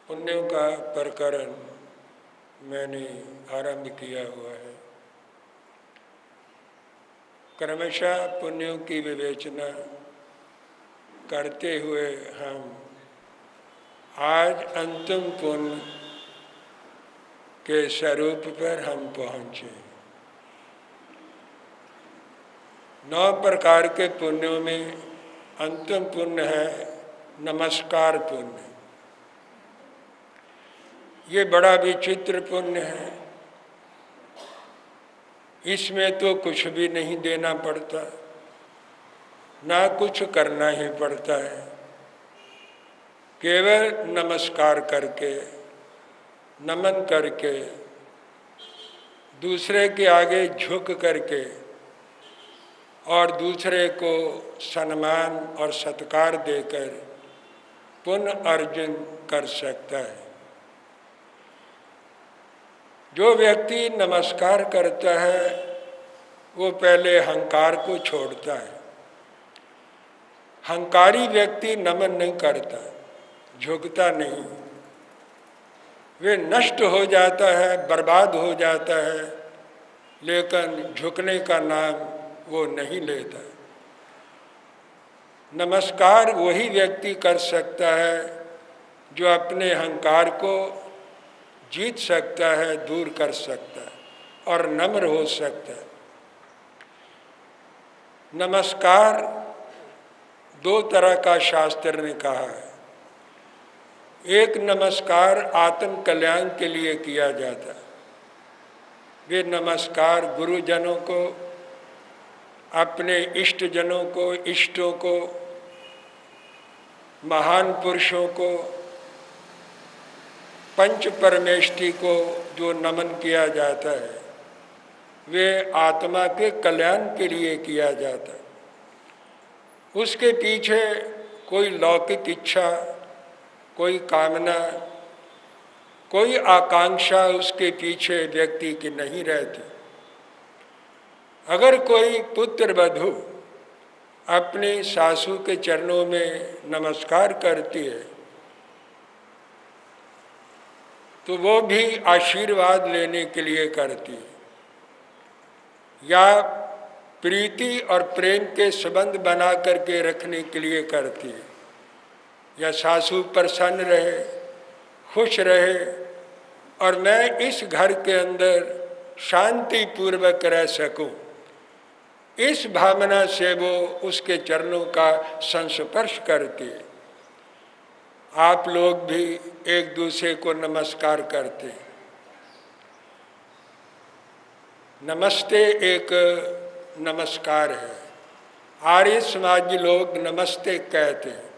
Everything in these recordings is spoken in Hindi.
पुण्यों का प्रकरण मैंने आरंभ किया हुआ है। क्रमशः पुण्यों की विवेचना करते हुए हम आज अंतिम पुण्य के स्वरूप पर हम पहुँचे। 9 प्रकार के पुण्यों में अंतिम पुण्य है नमस्कार पुण्य। ये बड़ा विचित्र पुण्य है। इसमें तो कुछ भी नहीं देना पड़ता, ना कुछ करना ही पड़ता है। केवल नमस्कार करके, नमन करके, दूसरे के आगे झुक करके और दूसरे को सम्मान और सत्कार देकर पुण्य अर्जन कर सकता है। जो व्यक्ति नमस्कार करता है वो पहले अहंकार को छोड़ता है। अहंकारी व्यक्ति नमन नहीं करता, झुकता नहीं, वे नष्ट हो जाता है, बर्बाद हो जाता है, लेकिन झुकने का नाम वो नहीं लेता। नमस्कार वही व्यक्ति कर सकता है जो अपने अहंकार को जीत सकता है, दूर कर सकता है और नम्र हो सकता है। नमस्कार 2 तरह का शास्त्र ने कहा है। एक नमस्कार आत्म कल्याण के लिए किया जाता है। वे नमस्कार गुरुजनों को, अपने इष्टजनों को, इष्टों को, महान पुरुषों को, पंच परमेष्टि को जो नमन किया जाता है, वे आत्मा के कल्याण के लिए किया जाता है। उसके पीछे कोई लौकिक इच्छा, कोई कामना, कोई आकांक्षा उसके पीछे व्यक्ति की नहीं रहती। अगर कोई पुत्र वधू अपनी सासू के चरणों में नमस्कार करती है तो वो भी आशीर्वाद लेने के लिए करती है, या प्रीति और प्रेम के संबंध बना करके रखने के लिए करती है, या सासू प्रसन्न रहे, खुश रहे और मैं इस घर के अंदर शांति पूर्वक रह सकूं, इस भावना से वो उसके चरणों का संस्पर्श करती है। आप लोग भी एक दूसरे को नमस्कार करते हैं। नमस्ते एक नमस्कार है। आर्य समाजी लोग नमस्ते कहते हैं,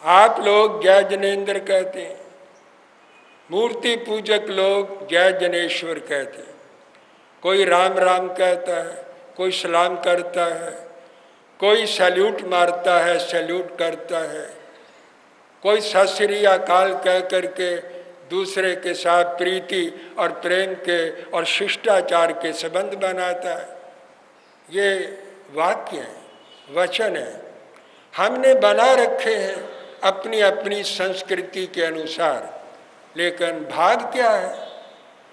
आप लोग जय जनेन्द्र कहते हैं, मूर्ति पूजक लोग जय जनेश्वर कहते हैं। कोई राम राम कहता है, कोई सलाम करता है, कोई सैल्यूट मारता है, सैल्यूट करता है, कोई सत श्री अकाल कह करके दूसरे के साथ प्रीति और प्रेम के और शिष्टाचार के संबंध बनाता है। ये वाक्य है, वचन है, हमने बना रखे हैं अपनी अपनी संस्कृति के अनुसार, लेकिन भाग क्या है?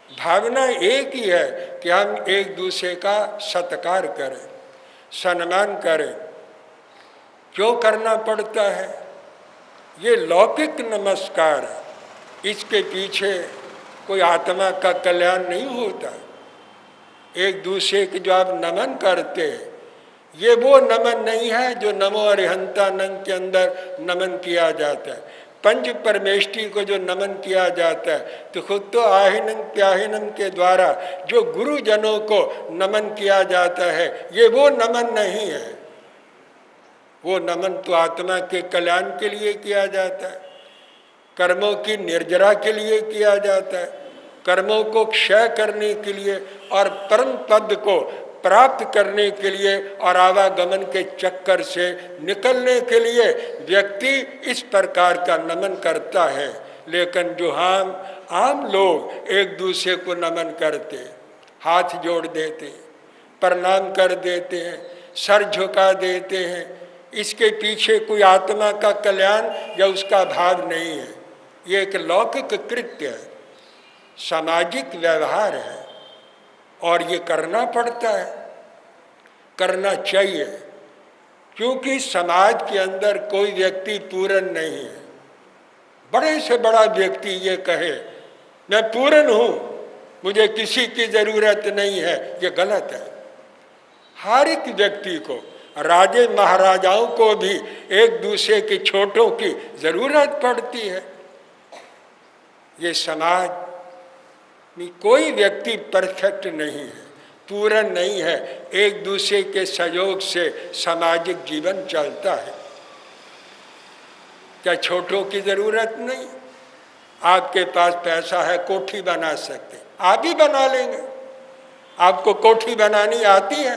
भावना एक ही है कि हम एक दूसरे का सत्कार करें, सम्मान करें। क्यों करना पड़ता है? ये लौकिक नमस्कार है, इसके पीछे कोई आत्मा का कल्याण नहीं होता। एक दूसरे के जो आप नमन करते हैं, ये वो नमन नहीं है जो नमो अरिहंतानंद के अंदर नमन किया जाता है। पंच परमेष्टि को जो नमन किया जाता है तो खुद तो आहिनम त्याहिनम के द्वारा जो गुरुजनों को नमन किया जाता है, ये वो नमन नहीं है। वो नमन तो आत्मा के कल्याण के लिए किया जाता है, कर्मों की निर्जरा के लिए किया जाता है, कर्मों को क्षय करने के लिए और परम पद को प्राप्त करने के लिए और आवागमन के चक्कर से निकलने के लिए व्यक्ति इस प्रकार का नमन करता है। लेकिन जो हम आम लोग एक दूसरे को नमन करते, हाथ जोड़ देते, प्रणाम कर देते हैं, सर झुका देते हैं, इसके पीछे कोई आत्मा का कल्याण या उसका भाव नहीं है। ये एक लौकिक कृत्य है, सामाजिक व्यवहार है और ये करना पड़ता है, करना चाहिए, क्योंकि समाज के अंदर कोई व्यक्ति पूर्ण नहीं है। बड़े से बड़ा व्यक्ति ये कहे मैं पूर्ण हूँ, मुझे किसी की ज़रूरत नहीं है, ये गलत है। हर एक व्यक्ति को, राजे महाराजाओं को भी एक दूसरे के छोटों की ज़रूरत पड़ती है। ये समाज में कोई व्यक्ति परफेक्ट नहीं है, पूर्ण नहीं है, एक दूसरे के सहयोग से सामाजिक जीवन चलता है। क्या छोटों की ज़रूरत नहीं? आपके पास पैसा है, कोठी बना सकते, आप ही बना लेंगे। आपको कोठी बनानी आती है?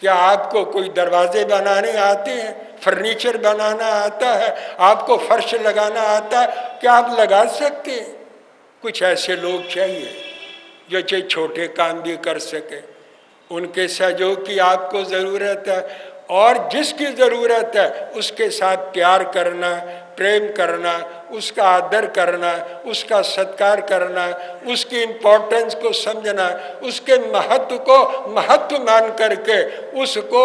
क्या आपको कोई दरवाजे बनाने आते हैं? फर्नीचर बनाना आता है? आपको फर्श लगाना आता है? क्या आप लगा सकते हैं? कुछ ऐसे लोग चाहिए जो चाहे छोटे काम भी कर सके, उनके सहयोग की आपको ज़रूरत है। और जिसकी ज़रूरत है उसके साथ प्यार करना, प्रेम करना, उसका आदर करना, उसका सत्कार करना, उसकी इम्पोर्टेंस को समझना, उसके महत्व को महत्व मान करके उसको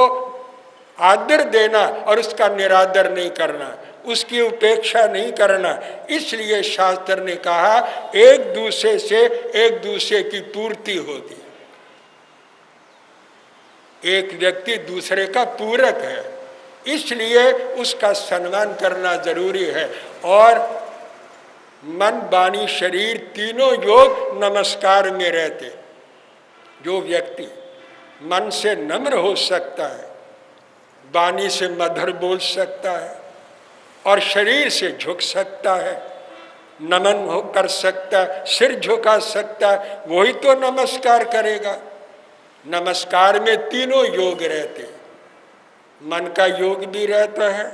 आदर देना और उसका निरादर नहीं करना, उसकी उपेक्षा नहीं करना। इसलिए शास्त्र ने कहा एक दूसरे से एक दूसरे की पूर्ति होगी। एक व्यक्ति दूसरे का पूरक है, इसलिए उसका सम्मान करना जरूरी है। और मन, वाणी, शरीर तीनों योग नमस्कार में रहते। जो व्यक्ति मन से नम्र हो सकता है, वाणी से मधुर बोल सकता है और शरीर से झुक सकता है, नमन हो कर सकता है, सिर झुका सकता है, वही तो नमस्कार करेगा। नमस्कार में तीनों योग रहते, मन का योग भी रहता है,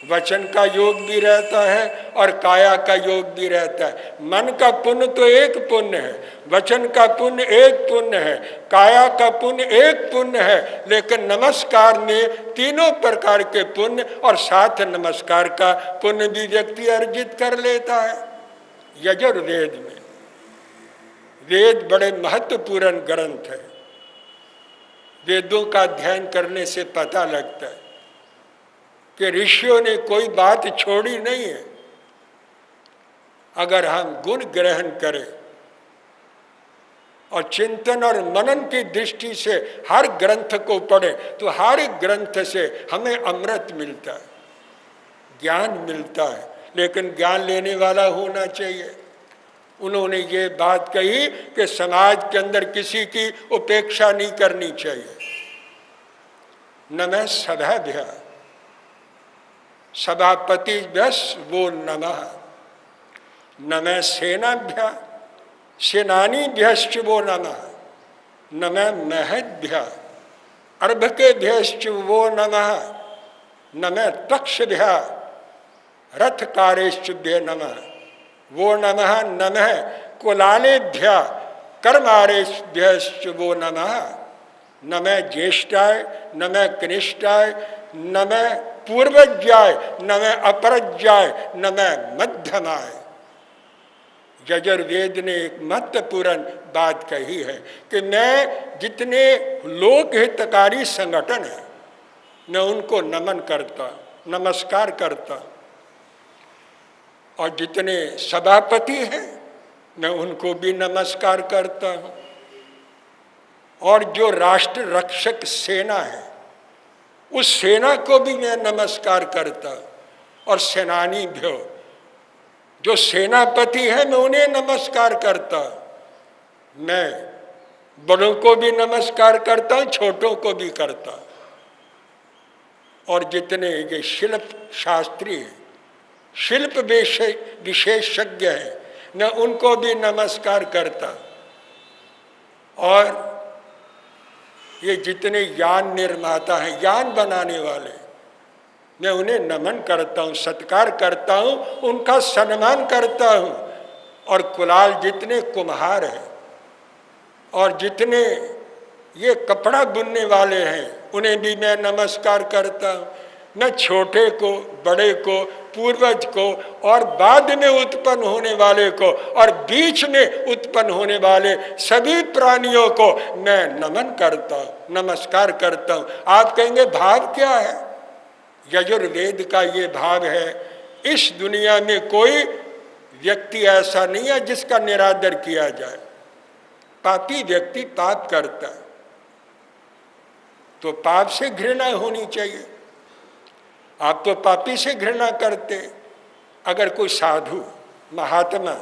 वचन का योग भी रहता है और काया का योग भी रहता है। मन का पुण्य तो एक पुण्य है, वचन का पुण्य एक पुण्य है, काया का पुण्य एक पुण्य है, लेकिन नमस्कार में तीनों प्रकार के पुण्य और साथ नमस्कार का पुण्य भी व्यक्ति अर्जित कर लेता है। यजुर्वेद में, वेद बड़े महत्वपूर्ण ग्रंथ है। वेदों का अध्ययन करने से पता लगता है कि ऋषियों ने कोई बात छोड़ी नहीं है। अगर हम गुण ग्रहण करें और चिंतन और मनन की दृष्टि से हर ग्रंथ को पढ़ें तो हर एक ग्रंथ से हमें अमृत मिलता है, ज्ञान मिलता है, लेकिन ज्ञान लेने वाला होना चाहिए। उन्होंने ये बात कही कि समाज के अंदर किसी की उपेक्षा नहीं करनी चाहिए। नमः सभाभ्य सभापतिभ्यः वो नमः, नमः सेनाभ्य सेनानीभ्यश्च वो नमः, नमः महद्भ्य अर्भकेभ्यश्च वो नमः, नमः तक्षभ्य रथकारेभ्यो नमः वो नमः, नमः कुलालेभ्य कर्मारेभ्यश्च वो नमः, नमः ज्येष्ठाय नमः कनिष्ठाय नमः पूर्वज्याय नमः अपरज्याय नमः मध्यमाय। यजुर्वेद ने एक महत्वपूर्ण बात कही है कि मैं जितने लोक हितकारी संगठन है मैं उनको नमन करता, नमस्कार करता, और जितने सभापति हैं मैं उनको भी नमस्कार करता हूँ, और जो राष्ट्र रक्षक सेना है उस सेना को भी मैं नमस्कार करता, और सेनानी भी हो जो सेनापति है मैं उन्हें नमस्कार करता। मैं बड़ों को भी नमस्कार करता हूँ, छोटों को भी करता, और जितने ये शिल्प शास्त्री हैं, शिल्प विशेषज्ञ हैं, मैं उनको भी नमस्कार करता, और ये जितने यान निर्माता हैं, यान बनाने वाले, मैं उन्हें नमन करता हूँ, सत्कार करता हूँ, उनका सम्मान करता हूँ। और कुलाल जितने कुम्हार हैं और जितने ये कपड़ा बुनने वाले हैं उन्हें भी मैं नमस्कार करता हूँ। न छोटे को, बड़े को, पूर्वज को और बाद में उत्पन्न होने वाले को और बीच में उत्पन्न होने वाले सभी प्राणियों को मैं नमन करता हूँ, नमस्कार करता हूँ। आप कहेंगे भाव क्या है? यजुर्वेद का ये भाव है, इस दुनिया में कोई व्यक्ति ऐसा नहीं है जिसका निरादर किया जाए। पापी व्यक्ति पाप करता है तो पाप से घृणा होनी चाहिए। आप तो पापी से घृणा करते। अगर कोई साधु महात्मा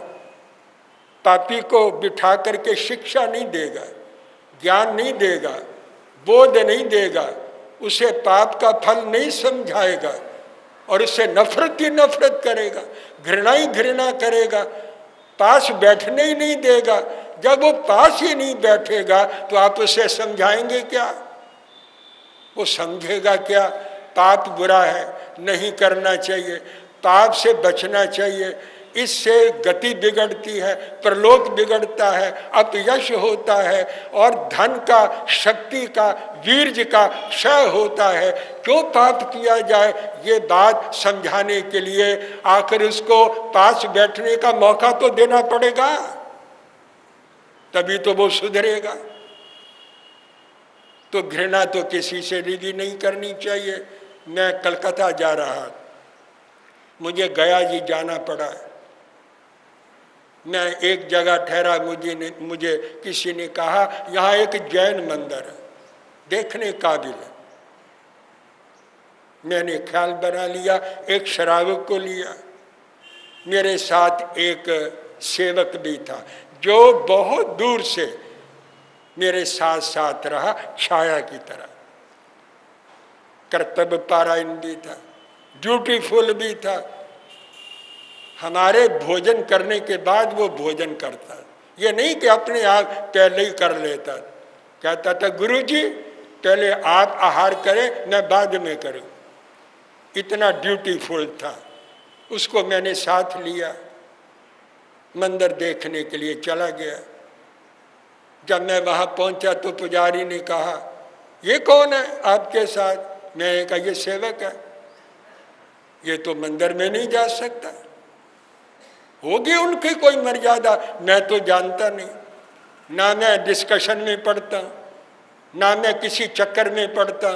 पापी को बिठा करके शिक्षा नहीं देगा, ज्ञान नहीं देगा, बोध नहीं देगा, उसे पाप का फल नहीं समझाएगा और उससे नफरत ही नफरत करेगा, घृणा ही घृणा करेगा, पास बैठने ही नहीं देगा, जब वो पास ही नहीं बैठेगा तो आप उसे समझाएंगे क्या? वो समझेगा क्या? पाप बुरा है, नहीं करना चाहिए, पाप से बचना चाहिए, इससे गति बिगड़ती है, प्रलोक बिगड़ता है, अपयश होता है और धन का, शक्ति का, वीर्य का क्षय होता है। क्यों पाप किया जाए, ये बात समझाने के लिए आखिर उसको पास बैठने का मौका तो देना पड़ेगा, तभी तो वो सुधरेगा। तो घृणा तो किसी से भी नहीं करनी चाहिए। मैं कलकत्ता जा रहा, मुझे गया जी जाना पड़ा। मैं एक जगह ठहरा, मुझे किसी ने कहा यहाँ एक जैन मंदिर है, देखने काबिल है। मैंने ख्याल बना लिया, एक श्रावक को लिया, मेरे साथ एक सेवक भी था जो बहुत दूर से मेरे साथ साथ रहा, छाया की तरह। कर्तव्य पारायण भी था, ड्यूटीफुल भी था। हमारे भोजन करने के बाद वो भोजन करता, ये नहीं कि अपने आप पहले ही कर लेता। कहता था गुरुजी पहले आप आहार करें, मैं बाद में करूं। इतना ड्यूटीफुल था। उसको मैंने साथ लिया, मंदिर देखने के लिए चला गया। जब मैं वहां पहुंचा तो पुजारी ने कहा ये कौन है आपके साथ? मैंने कहा ये सेवक है, ये तो मंदिर में नहीं जा सकता, होगी उनकी कोई मर्यादा। मैं तो जानता नहीं, ना मैं डिस्कशन में पढ़ता, ना मैं किसी चक्कर में पढ़ता।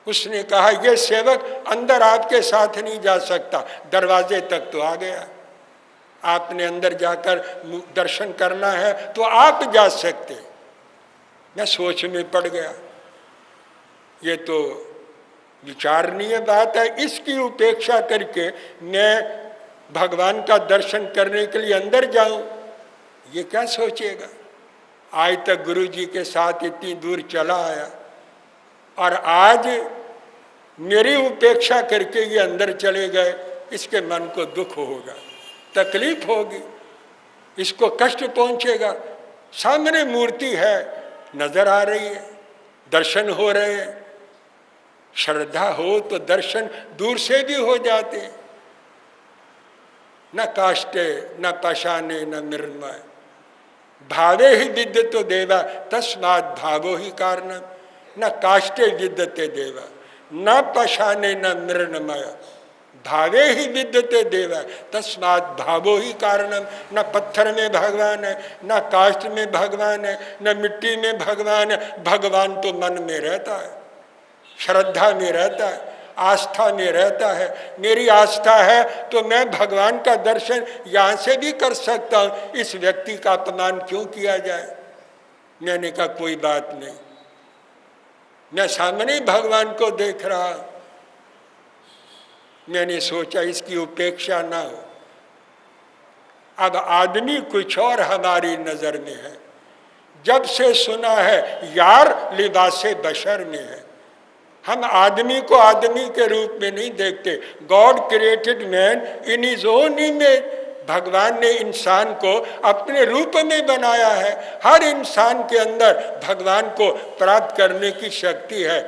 उसने कहा ये सेवक अंदर आपके साथ नहीं जा सकता, दरवाजे तक तो आ गया, आपने अंदर जाकर दर्शन करना है तो आप जा सकते। मैं सोच में पड़ गया, ये तो विचारणीय बात है। इसकी उपेक्षा करके मैं भगवान का दर्शन करने के लिए अंदर जाऊं, ये क्या सोचेगा? आज तक गुरु जी के साथ इतनी दूर चला आया और आज मेरी उपेक्षा करके ये अंदर चले गए, इसके मन को दुख होगा, तकलीफ होगी, इसको कष्ट पहुंचेगा। सामने मूर्ति है, नजर आ रही है, दर्शन हो रहे हैं। श्रद्धा हो तो दर्शन दूर से भी हो जाते हैं। न काष्टे न पाषाणे न मृण्मय भावे ही विद्यतो देवा तस्मात् भावो ही कारणम। न काष्टे विद्यते देवा न पाषाणे न मृण्मय भावे ही विद्यते देवा तस्मात् भावो ही कारणम। न पत्थर में भगवान है, न काष्ठ में भगवान है, न मिट्टी में भगवान है। भगवान तो मन में रहता है, श्रद्धा में रहता है, आस्था में रहता है। मेरी आस्था है तो मैं भगवान का दर्शन यहाँ से भी कर सकता हूँ। इस व्यक्ति का अपमान क्यों किया जाए? मैंने कहा कोई बात नहीं, मैं सामने भगवान को देख रहा। मैंने सोचा इसकी उपेक्षा ना हो। अब आदमी कुछ और हमारी नजर में है। जब से सुना है यार लिबासे बशर में है, हम आदमी को आदमी के रूप में नहीं देखते। God created man in his own image. भगवान ने इंसान को अपने रूप में बनाया है। हर इंसान के अंदर भगवान को प्राप्त करने की शक्ति है।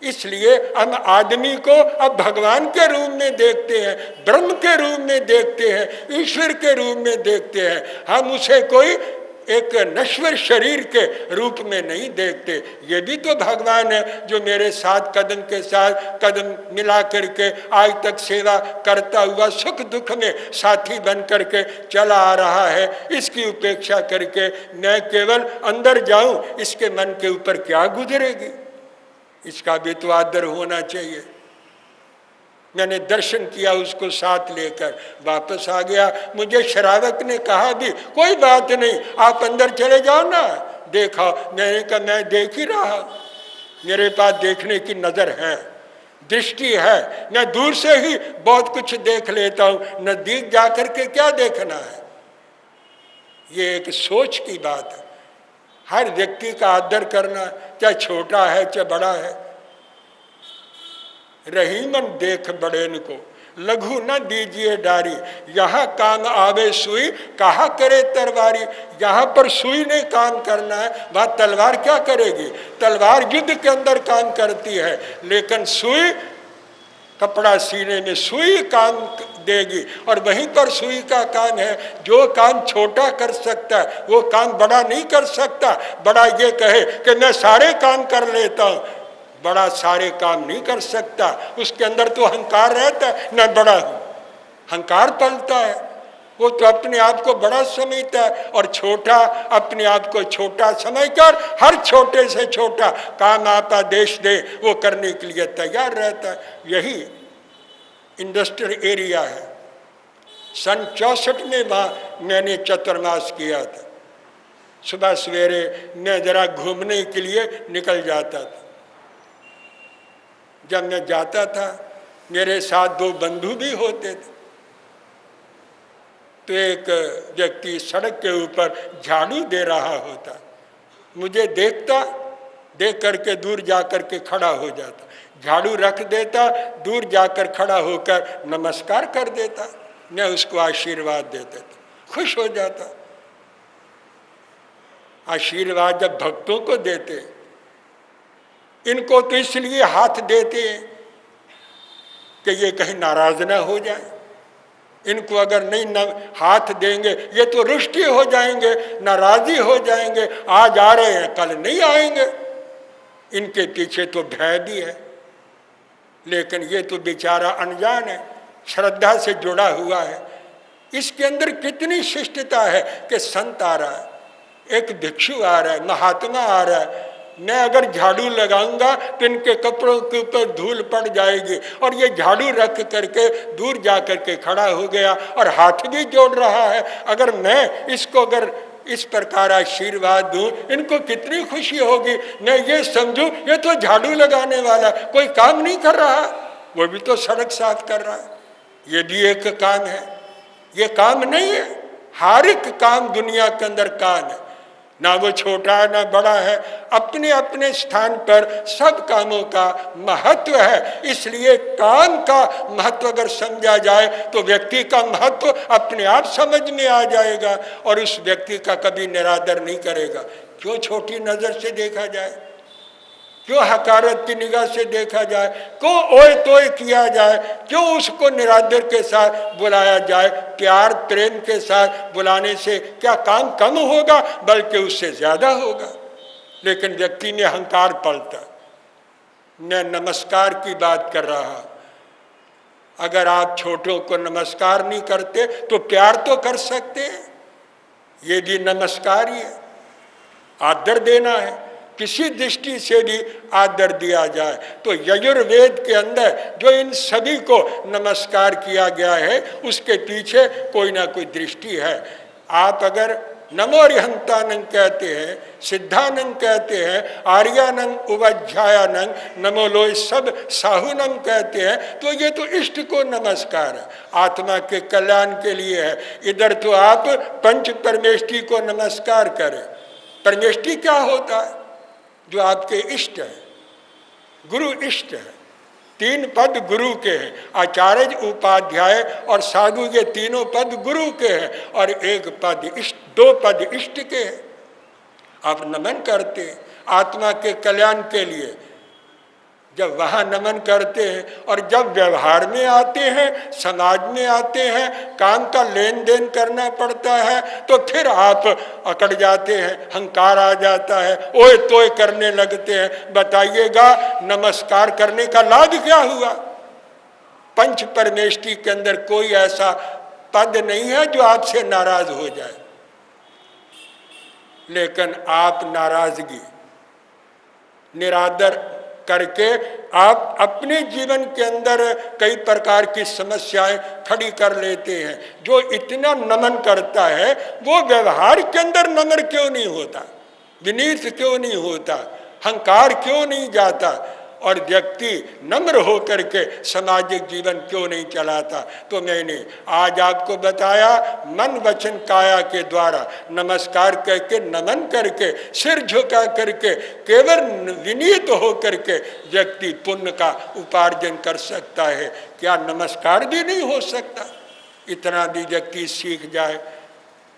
इसलिए हम आदमी को अब भगवान के रूप में देखते हैं, ब्रह्म के रूप में देखते हैं, ईश्वर के रूप में देखते हैं। हम उसे कोई एक नश्वर शरीर के रूप में नहीं देखते। ये भी तो भगवान है जो मेरे साथ कदम के साथ कदम मिला करके आज तक सेवा करता हुआ सुख दुख में साथी बन करके चला आ रहा है। इसकी उपेक्षा करके मैं केवल अंदर जाऊं, इसके मन के ऊपर क्या गुजरेगी? इसका भी तो आदर होना चाहिए। मैंने दर्शन किया, उसको साथ लेकर वापस आ गया। मुझे श्रावक ने कहा भी कोई बात नहीं, आप अंदर चले जाओ ना, देखा। मैंने कहा मैं देख ही रहा, मेरे पास देखने की नज़र है, दृष्टि है, मैं दूर से ही बहुत कुछ देख लेता हूँ, नज़दीक जाकर के क्या देखना है? ये एक सोच की बात है। हर व्यक्ति का आदर करना, चाहे छोटा है चाहे बड़ा है। रहीमन देख बड़ेन को, लघु न दीजिए डारी, यहाँ काम आवे सुई, कहा करे तलवारी। यहाँ पर सुई ने काम करना है, वहाँ तलवार क्या करेगी? तलवार युद्ध के अंदर काम करती है, लेकिन सुई कपड़ा सीने में सुई काम देगी। और वहीं पर सुई का काम है, जो काम छोटा कर सकता है वो काम बड़ा नहीं कर सकता। बड़ा ये कहे कि मैं सारे काम कर लेता हूँ, बड़ा सारे काम नहीं कर सकता। उसके अंदर तो अहंकार रहता है, मैं बड़ा हूँ, अहंकार पलता है। वो तो अपने आप को बड़ा समझता है, और छोटा अपने आप को छोटा समझकर हर छोटे से छोटा काम आप आदेश दे वो करने के लिए तैयार रहता है। यही इंडस्ट्रियल एरिया है। सन 64 में वहाँ मैंने चतुर्मास किया था। सुबह सवेरे मैं जरा घूमने के लिए निकल जाता था। जब मैं जाता था मेरे साथ 2 बंधु भी होते थे। तो एक व्यक्ति सड़क के ऊपर झाड़ू दे रहा होता, मुझे देखता, देख करके दूर जा कर के खड़ा हो जाता, झाड़ू रख देता, दूर जाकर खड़ा होकर नमस्कार कर देता, मैं उसको आशीर्वाद देता था, खुश हो जाता। आशीर्वाद जब भक्तों को देते, इनको तो इसलिए हाथ देते हैं कि ये कहीं नाराज ना हो जाए। इनको अगर नहीं हाथ देंगे ये तो रुष्ट हो जाएंगे, नाराजी हो जाएंगे, आज आ रहे हैं कल नहीं आएंगे। इनके पीछे तो भय भी है, लेकिन ये तो बेचारा अनजान है, श्रद्धा से जुड़ा हुआ है। इसके अंदर कितनी शिष्टता है कि संत आ रहा है, एक भिक्षु आ रहा है, महात्मा आ रहा है, मैं अगर झाड़ू लगाऊंगा तो इनके कपड़ों के ऊपर धूल पड़ जाएगी। और ये झाड़ू रख करके दूर जा करके खड़ा हो गया और हाथ भी जोड़ रहा है। अगर मैं इसको अगर इस प्रकार आशीर्वाद दूं, इनको कितनी खुशी होगी। मैं ये समझूं ये तो झाड़ू लगाने वाला, कोई काम नहीं कर रहा, वो भी तो सड़क साफ कर रहा है, ये भी एक काम है। ये काम नहीं है, हर एक काम दुनिया के अंदर काम है, ना वो छोटा है ना बड़ा है, अपने अपने स्थान पर सब कामों का महत्व है। इसलिए काम का महत्व अगर समझा जाए तो व्यक्ति का महत्व अपने आप समझ में आ जाएगा और उस व्यक्ति का कभी निरादर नहीं करेगा। क्यों छोटी नज़र से देखा जाए, क्यों हकारत की निगाह से देखा जाए, क्यों ओए तोए किया जाए, क्यों उसको निरादर के साथ बुलाया जाए। प्यार प्रेम के साथ बुलाने से क्या काम कम होगा, बल्कि उससे ज़्यादा होगा। लेकिन व्यक्ति में अहंकार पलता। मैं नमस्कार की बात कर रहा, अगर आप छोटों को नमस्कार नहीं करते तो प्यार तो कर सकते हैं, ये भी नमस्कार ही है, आदर देना है। किसी दृष्टि से भी आदर दिया जाए तो यजुर्वेद के अंदर जो इन सभी को नमस्कार किया गया है उसके पीछे कोई ना कोई दृष्टि है। आप अगर नमो अर्हंतानंद कहते हैं, सिद्धानंद कहते हैं, आर्यानंद उपाध्यायानंद, नमो लोय सब साहुनम कहते हैं, तो ये तो इष्ट को नमस्कार है, आत्मा के कल्याण के लिए है। इधर तो आप पंच परमेष्टि को नमस्कार करें। परमेष्टि क्या होता है? जो आपके इष्ट है, गुरु इष्ट है। 3 पद गुरु के हैं, आचार्य उपाध्याय और साधु, ये तीनों पद गुरु के हैं और 1 पद इष्ट, 2 पद इष्ट के हैं। आप नमन करते आत्मा के कल्याण के लिए, जब वहाँ नमन करते हैं और जब व्यवहार में आते हैं, समाज में आते हैं, काम का लेन देन करना पड़ता है, तो फिर आप अकड़ जाते हैं, हंकार आ जाता है, ओए तोय करने लगते हैं। बताइएगा नमस्कार करने का लाभ क्या हुआ? पंच परमेष्टि के अंदर कोई ऐसा पद नहीं है जो आपसे नाराज हो जाए, लेकिन आप नाराजगी, निरादर करके आप अपने जीवन के अंदर कई प्रकार की समस्याएं खड़ी कर लेते हैं। जो इतना नमन करता है वो व्यवहार के अंदर नम्र क्यों नहीं होता, विनीत क्यों नहीं होता, हंकार क्यों नहीं जाता, और व्यक्ति नम्र होकर के सामाजिक जीवन क्यों नहीं चलाता? तो मैंने आज आपको बताया, मन वचन काया के द्वारा नमस्कार करके, नमन करके, सिर झुका करके, केवल विनीत होकर के व्यक्ति पुण्य का उपार्जन कर सकता है। क्या नमस्कार भी नहीं हो सकता? इतना भी व्यक्ति सीख जाए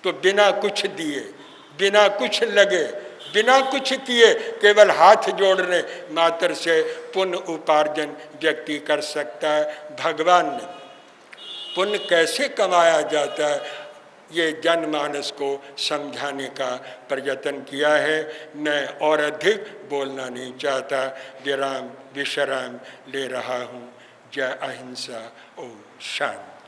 तो बिना कुछ दिए, बिना कुछ लगे, बिना कुछ किए, केवल हाथ जोड़ने मात्र से पुण्य उपार्जन व्यक्ति कर सकता है। भगवान ने पुण्य कैसे कमाया जाता है ये जनमानस को समझाने का प्रयत्न किया है। मैं और अधिक बोलना नहीं चाहता, विराम विश्राम ले रहा हूँ। जय अहिंसा, ओम शांति।